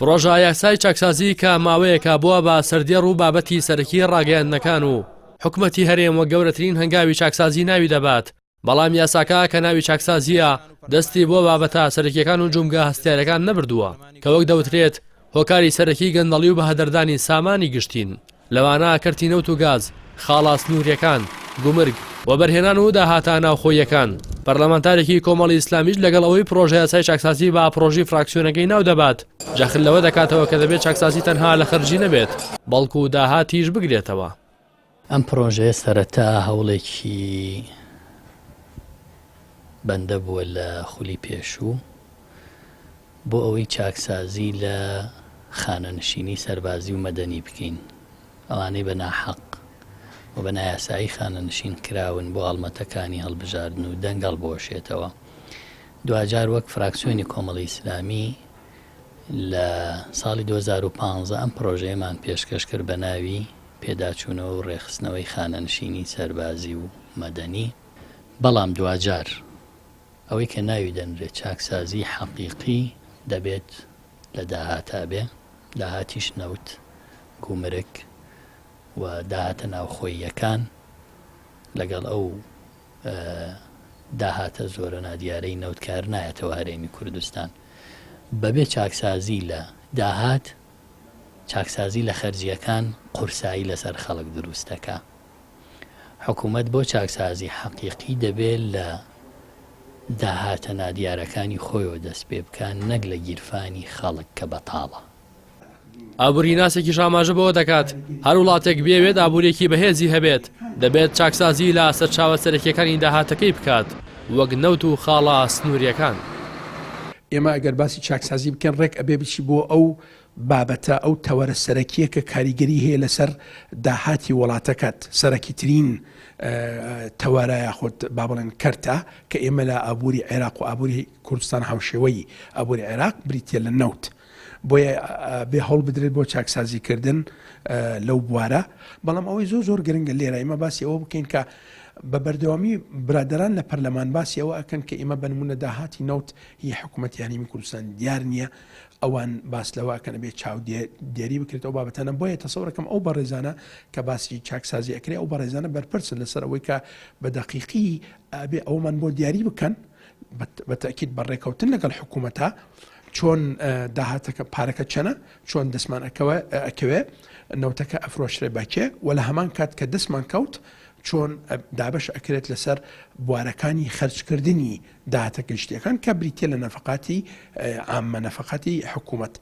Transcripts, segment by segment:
پرۆژە یاسای چاکسازی کە ماوەیەکە بووە بە سەردێڕ و بابەتی سەرەکی ڕاگەیاندنەکان و حکومەتی هەرێم وە گەورەترین هەنگاوی چاکسازی ناوی دەبات. بەڵام یاساکە کە ناوی چاکسازیە دەستی بۆ بابەتە سەرەکیەکان و جومگە هەستیارەکان نەبردووە کە وەک دەوترێت هۆکاری سەرەکی گەندەڵی و بەهەدەردانی سامانی گشتین لەوانە کەرتی نەوت و گاز، خاڵا سنووریەکان، گومرگ و بەرهێنان و داهاتە ناوخۆییەکان. پەرلەمانتارێکی کۆمەڵی ئیسلامیش لەگەڵ ئەوەی پرۆژە یاسای چاکسازی با پرۆژی فراکسیۆنەکەی ناو دەبات جەخت لەوە دەکاتەوە کە دەبێت چاکسازی تەنها لە خەرجی نەبێت بەڵکو و داهاتیش بگرێتەوە. ئەم پرۆژەیە سەرەتا هەوڵێکی بەندە بووە لە خولی پێشوو بۆ ئەوەی چاکسازی لە خانەنشینی سەربازی و مەدەنی بکەین، ئەوانەی بە ناحەق و بە نایاسایی خانەنشین کراون بۆ هەڵمەتەکانی هەڵبژاردن و دەنگەڵ بۆشێتەوە. دوجار وەک فراکسیۆنی کۆمەڵی ئیسلامی لە ساڵی 2015 ئەم پرۆژەیەمان پێشکەش کرد بە ناوی پێداچوونەوە و ڕێخستنەوەی خانەنشینی سەربازی و مەدەنی. بەڵام دوجار ئەوەی کە ناوی دەنرێت چاکسازی حەقیقی دەبێت لە داهاتا بێ، داهاتیش نەوت، گومرگ و داهاتە ناوخۆییەکان لەگەڵ ئەو داهاتە زۆرە نادیارەی نەوتکار نایەتەوە هەرێمی کوردستان. بەبێ چاکسازی لە داهات، چاکسازی لە خەرجیەکان قورسایی لەسەر خەڵک دروستەکە. حکوومەت بۆ چاکسازی حەقیقی دەبێت لە داهاتە نادیارەکانی خۆیەوە دەست پێ بکەن، نەک لە گیرفانی خەڵک کە بەتاڵە. ئابووری ناسێکی شاماژە بەوە دەکات هەر وڵاتێک بێوێت ئابوورێکی بەهێزی هەبێت دەبێت چاکسازی لە سەرچاوە سەرەکیەکانی داهاتەکەی بکات وەک نەوت و خاڵا سنووریەکان. ئێمە ئەگەر باسی چاکسازی بکەن ڕێک ئەبێ بچی بۆ ئەو بابەتە ئەو تەوەرە سەرەکیە کە کاریگەری هەیە لەسەر داهاتی وڵاتەکەت، سەرەکیترین تەوارە یاخود با بڵێن کەرتە کە ئێمە لە ئابووری عێراق و ئابووری کوردستان هاوشێوەی ئابووری عێراق بریتە لە نەوت. بۆیە بێ هەوڵ بدرێت بۆ چاکسازیکردن لەو بوارە. بەڵام ئەوەی زۆر گرنگە لێرە ئێمە باسی ئەوە بکەین کە بە بەردەوامی برادران لە پەرلەمان باسی ئەوە ئەکەن کە ئێمە بنمونە داهاتی نەوت هی حکوومەتی هەرێمی کوردستان دیار نییە، ئەوان باس لەوەکەنە بێت چاو دیێری بکرێت ئەو بابەتانە. بۆیە تەسەورەکەم ئەو بەڕێزانە کە باسی چاکسازی ئەکرێ ئەو بەڕێزانە بەرپرسن لەسەر ئەوەی کە بە دەقیقی ئەبێ ئەومان بۆ دیاری بکەن بە تەکید بەڕێکەوتن لەگەڵ حکوومەتە چۆن داهاتەکە پارەکە چەنە، چۆن دەستمان ئەکەوێ نەوتەکە ئەفرۆشرێ باکێ و لە هەمان کات کە دەستمان کەوت چۆن دابش ئەکرێت لەسەر بوارەکانی خەرجکردنی داهاتە گەشتیەکان کە بریتە لە نەفقاتی عامە نەفقاتی حکوومەت.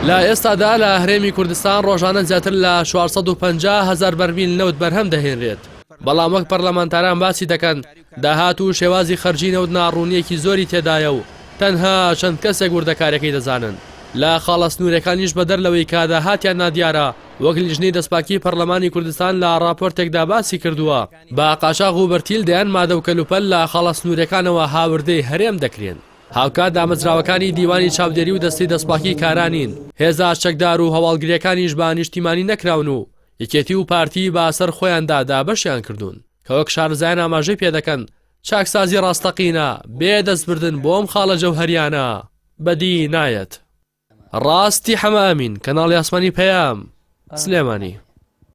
لە ئێستادا لە هەرێمی کوردستان ڕۆژانە زیاتر لە 450,000 بەرمیل نەوت بەرهەم دەهێنرێت. بەڵام وەک پەرلەمانتاران باسی دەکەن داهات و شێوازی خەرجی نەوت ناڕوونیەکی زۆری تێدایە و تەنها چەند کەسێک وردەکارەکەی دەزانن. لە خاڵە سنوورەکانیش بەدەر لەوەی کە داهاتیان نادیارە وەک لیژنەی دەستپاکی پەرلەمانی کوردستان لە راپۆرتێکدا باسی کردووە بە قاچاغ و بەرتیل دەیان مادە و کەلوپەل لە خاڵە سنوورەکانەوە هاوردەی هەرێم دەکرێن. هاوکات دامەزراوەکانی دیوانی چاودێری و دەستی دەستپاکی کارانین، هێزا چەکدار و هەواڵگریەکانیش بە نیشتیمانی نەکراون و یەکێتی و پارتی باسەر خۆیاندا دابەشیان کردوون کە وەک شارزایان ئاماژەی پێ دەکەن چاکسازی ڕاستەقینە بێ دەستبردن بۆم خاڵە جەوهەریانە بەدی نایەت. ڕاستی حەمامین کەناڵی ئاسمانی پەیام سلێمانی.